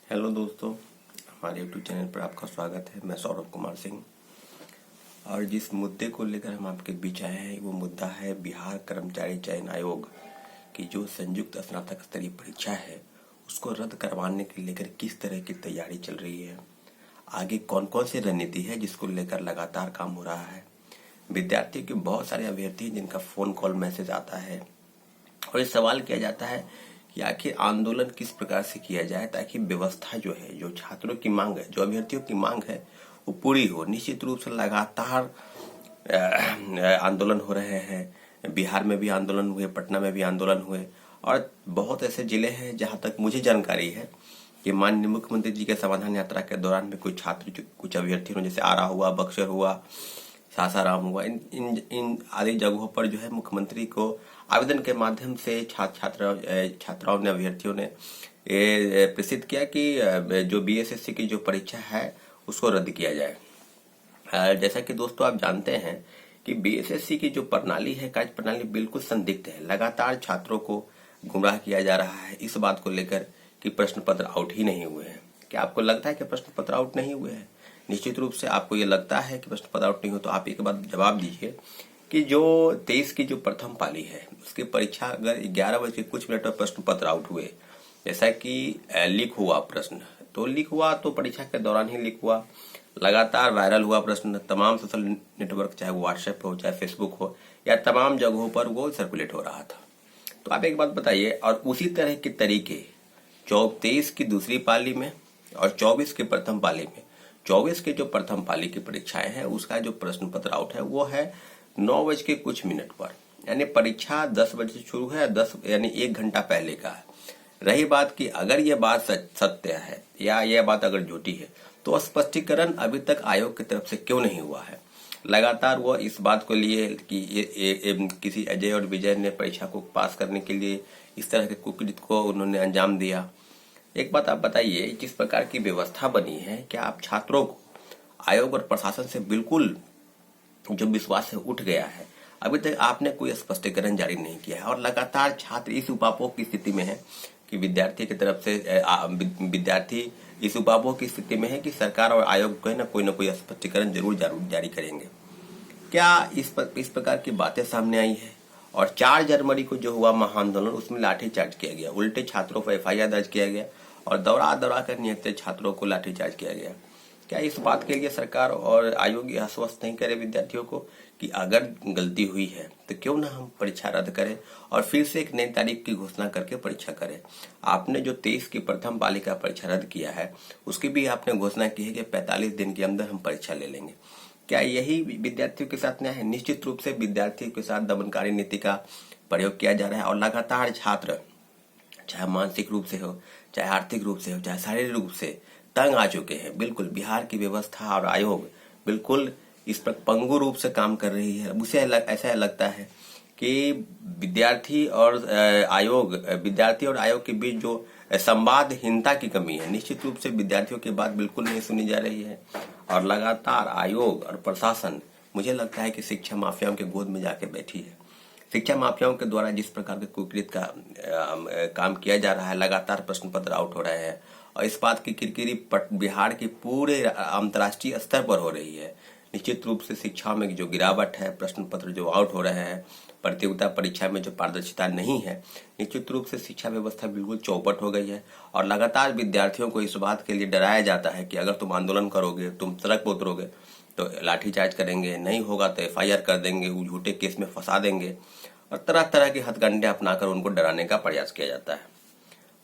Hello दोस्तों, हमारे YouTube channel पर आपका स्वागत है। मैं सौरभ कुमार सिंह। और जिस मुद्दे को लेकर हम आपके बीच आए हैं वो मुद्दा है बिहार कर्मचारी चयन आयोग की जो संयुक्त स्नातक स्तरीय परीक्षा है उसको रद्द करवाने के लेकर किस तरह की तैयारी चल रही है, आगे कौन कौन सी रणनीति है जिसको लेकर लगातार काम हो रहा है। विद्यार्थियों के बहुत सारे अभ्यर्थी जिनका फोन कॉल मैसेज आता है और ये सवाल किया जाता है कि आखिर आंदोलन किस प्रकार से किया जाए ताकि व्यवस्था जो है, जो छात्रों की मांग है, जो अभ्यर्थियों की मांग है वो पूरी हो। निश्चित रूप से लगातार आंदोलन हो रहे हैं। बिहार में भी आंदोलन हुए, पटना में भी आंदोलन हुए और बहुत ऐसे जिले हैं जहां तक मुझे जानकारी है कि माननीय मुख्यमंत्री जी के समाधान यात्रा के दौरान भी कुछ छात्र, कुछ अभ्यर्थियों जैसे आरा हुआ, बक्सर हुआ, सासाराम हुआ, इन इन इन आदि जगहों पर जो है मुख्यमंत्री को आवेदन के माध्यम से छात्राओं ने, अभ्यर्थियों ने ये प्रेषित किया कि जो बीएसएससी की जो परीक्षा है उसको रद्द किया जाए। जैसा कि दोस्तों आप जानते हैं कि बीएसएससी की जो प्रणाली है, कार्य प्रणाली बिल्कुल संदिग्ध है। लगातार छात्रों को गुमराह किया जा रहा है इस बात को लेकर कि प्रश्न पत्र आउट ही नहीं हुए हैं। क्या आपको लगता है कि प्रश्न पत्र आउट नहीं हुए हैं? निश्चित रूप से आपको ये लगता है कि प्रश्न पत्र आउट नहीं हो तो आप एक बात जवाब दीजिए कि जो 23 की जो प्रथम पाली है उसकी परीक्षा अगर 11 बज के कुछ मिनट में प्रश्न पत्र आउट हुए, जैसा कि लीक हुआ प्रश्न, तो लीक हुआ तो परीक्षा के दौरान ही लीक हुआ, लगातार वायरल हुआ प्रश्न, तमाम सोशल नेटवर्क, चाहे वो व्हाट्सएप हो, चाहे फेसबुक हो, या तमाम जगहों पर वो सर्कुलेट हो रहा था। तो आप एक बात बताइए, और उसी तरह के तरीके 23 की दूसरी पाली में और 24 की प्रथम पाली में, 24 के जो प्रथम पाली की परीक्षाएं हैं उसका जो प्रश्न पत्र आउट है वो है 9 बज के कुछ मिनट पर, यानी परीक्षा 10 बजे से शुरू है, 10 यानी 1 घंटा पहले का है। रही बात कि अगर ये बात सत्य है या यह बात अगर झूठी है तो स्पष्टीकरण अभी तक आयोग की तरफ से क्यों नहीं हुआ है। लगातार वो इस बात को लिए कि ये किसी अजय और विजय ने परीक्षा को पास करने के लिए इस तरह के कुकृत्य को उन्होंने अंजाम दिया। एक बात आप बताइए, जिस प्रकार की व्यवस्था बनी है, क्या आप छात्रों को आयोग और प्रशासन से बिल्कुल जो विश्वास है उठ गया है? अभी तक आपने कोई स्पष्टीकरण जारी नहीं किया है और लगातार छात्र इस उपापोह की स्थिति में है कि विद्यार्थी की तरफ से विद्यार्थी इस उपापोह की स्थिति में है कि सरकार और आयोग को है ना कोई स्पष्टीकरण जरूर जारी करेंगे। क्या इस प्रकार की बातें सामने आई है? और 4 जनवरी को जो हुआ महाआंदोलन उसमें लाठीचार्ज किया गया, उल्टे छात्रों पर एफआईआर दर्ज किया गया और दौड़ा दौड़ा कर निहत्थे छात्रों को लाठीचार्ज किया गया। क्या इस बात के लिए सरकार और आयोग ये आश्वस्त नहीं करे विद्यार्थियों को कि अगर गलती हुई है तो क्यों ना हम परीक्षा रद्द करें और फिर से एक नई तारीख की घोषणा करके परीक्षा करें? आपने जो 23 की प्रथम पाली का परीक्षा रद्द किया है उसकी भी आपने घोषणा की है कि 45 दिन के अंदर हम परीक्षा ले लेंगे। क्या यही विद्यार्थियों के साथ न्याय है? निश्चित रूप से विद्यार्थियों के साथ दमनकारी नीति का प्रयोग किया जा रहा है और लगातार छात्र, चाहे मानसिक रूप से हो, चाहे आर्थिक रूप से हो, चाहे शारीरिक रूप से तंग आ चुके हैं। बिल्कुल बिहार की व्यवस्था और आयोग बिल्कुल इस पर पंगु रूप से काम कर रही है। मुझे ऐसा लगता है कि विद्यार्थी और आयोग के बीच जो संवादहीनता की कमी है, निश्चित रूप से विद्यार्थियों की बात बिल्कुल नहीं सुनी जा रही है और लगातार आयोग और प्रशासन, मुझे लगता है कि शिक्षा माफियाओं के गोद में जाके बैठी है। शिक्षा माफियाओं के द्वारा जिस प्रकार के कुकृत्य का काम किया जा रहा है, लगातार प्रश्न पत्र आउट हो रहे हैं और इस बात की किरकिरी बिहार की पूरे अंतर्राष्ट्रीय स्तर पर हो रही है। निश्चित रूप से शिक्षा में जो गिरावट है, प्रश्न पत्र जो आउट हो रहे हैं, प्रतियोगिता परीक्षा में जो पारदर्शिता नहीं है, निश्चित रूप से शिक्षा व्यवस्था बिल्कुल चौपट हो गई है और लगातार विद्यार्थियों को इस बात के लिए डराया जाता है कि अगर तुम आंदोलन करोगे, तुम सड़क पर उतरोगे तो लाठीचार्ज करेंगे, नहीं होगा तो एफआईआर कर देंगे, झूठे केस में फंसा देंगे और तरह तरह के हथकंडे अपनाकर उनको डराने का प्रयास किया जाता है।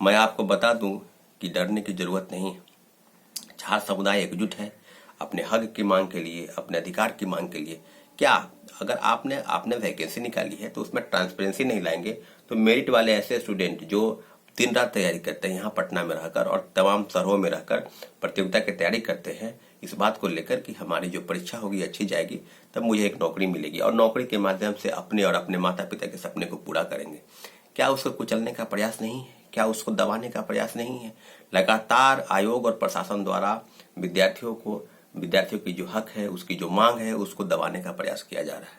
मैं आपको बता दूं कि डरने की जरूरत नहीं है। छात्र समुदाय एकजुट है अपने हक की मांग के लिए, अपने अधिकार की मांग के लिए। क्या अगर आपने वैकेंसी निकाली है तो उसमें ट्रांसपेरेंसी नहीं लाएंगे तो मेरिट वाले ऐसे स्टूडेंट जो दिन रात तैयारी करते हैं यहाँ पटना में रहकर और तमाम शहरों में रहकर प्रतियोगिता की तैयारी करते हैं, इस बात को लेकर कि हमारी जो परीक्षा होगी अच्छी जाएगी, तब मुझे एक नौकरी मिलेगी और नौकरी के माध्यम से अपने और अपने माता पिता के सपने को पूरा करेंगे। क्या उसको कुचलने का प्रयास नहीं है? क्या उसको दबाने का प्रयास नहीं है? लगातार आयोग और प्रशासन द्वारा विद्यार्थियों की जो हक है, उसकी जो मांग है, उसको दबाने का प्रयास किया जा रहा है।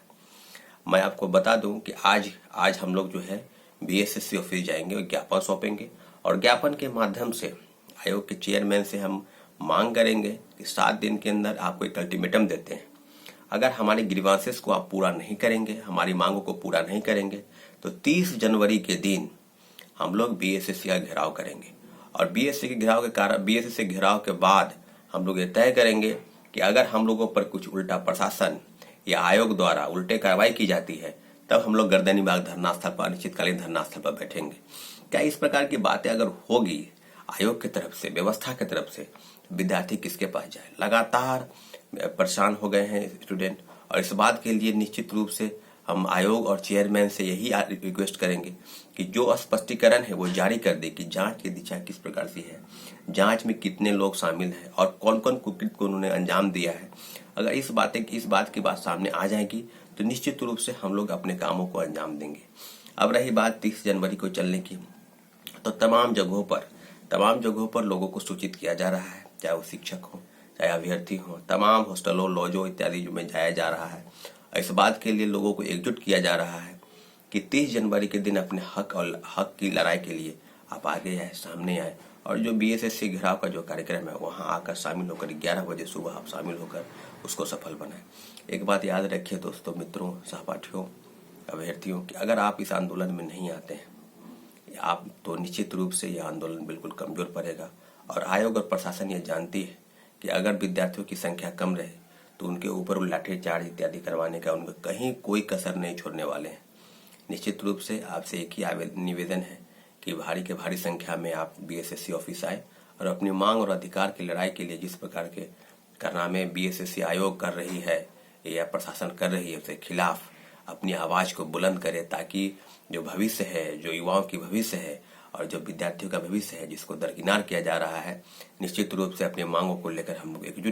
मैं आपको बता दूं कि आज हम लोग जो है बीएसएससी ऑफिस जाएंगे और ज्ञापन सौंपेंगे और ज्ञापन के माध्यम से आयोग के चेयरमैन से हम मांग करेंगे कि 7 दिन के अंदर आपको एक अल्टीमेटम देते हैं। अगर हमारे ग्रीवांसेस को आप पूरा नहीं करेंगे, हमारी मांगों को पूरा नहीं करेंगे, तो 30 जनवरी के दिन हम लोग बीएसएससी का घेराव करेंगे। और बीएसएससी के घेराव के बाद हम लोग ये तय करेंगे कि अगर हम लोगों पर कुछ उल्टा प्रशासन या आयोग द्वारा उल्टे कार्रवाई की जाती है, तब हम लोग गर्दनी बाग धरना स्थल पर, अनिश्चितकालीन धरना स्थल पर बैठेंगे। क्या इस प्रकार की बातें अगर होगी आयोग की तरफ से, व्यवस्था की तरफ से, विद्यार्थी किसके पास जाए? लगातार परेशान हो गए हैं स्टूडेंट, और इस बात के लिए निश्चित रूप से हम आयोग और चेयरमैन से यही रिक्वेस्ट करेंगे कि जो स्पष्टीकरण है वो जारी कर दे कि जांच की दिशा किस प्रकार से है, जांच में कितने लोग शामिल हैं और कौन कौन कुकृत्य को उन्होंने अंजाम दिया है। अगर इस बात की बात सामने आ जाएगी तो निश्चित रूप से हम लोग अपने कामों को अंजाम देंगे। अब रही बात 30 जनवरी को चलने की, तो तमाम जगहों पर लोगों को सूचित किया जा रहा है, चाहे वो शिक्षक हो, चाहे अभ्यर्थी हो, तमाम हॉस्टलों, लॉजों इत्यादि में जाया जा रहा है। इस बात के लिए लोगों को एकजुट किया जा रहा है कि 30 जनवरी के दिन अपने हक की लड़ाई के लिए आप आगे आए, सामने आए, और जो बीएसएससी घेराव का जो कार्यक्रम है वहां आकर शामिल होकर 11 बजे सुबह आप शामिल होकर उसको सफल बनाएं। एक बात याद रखिए दोस्तों, मित्रों, सहपाठियों, अभ्यर्थियों, कि अगर आप इस आंदोलन में नहीं आते हैं आप, तो निश्चित रूप से यह आंदोलन बिल्कुल कमजोर पड़ेगा। और आयोग और प्रशासन ये जानती है कि अगर विद्यार्थियों की संख्या कम रहे तो उनके ऊपर लाठीचार्ज इत्यादि करवाने का उनका कहीं कोई कसर नहीं छोड़ने वाले हैं। निश्चित रूप से आपसे एक ही निवेदन है कि भारी के भारी संख्या में आप बीएसएससी ऑफिस आए और अपनी मांग और अधिकार की लड़ाई के लिए जिस प्रकार के कारनामे बीएसएससी आयोग कर रही है या प्रशासन कर रही है उसके खिलाफ अपनी आवाज को बुलंद करे, ताकि जो भविष्य है, जो युवाओं की भविष्य है और जो विद्यार्थियों का भविष्य है जिसको दरकिनार किया जा रहा है, निश्चित रूप से अपनी मांगों को लेकर हम लोग एकजुट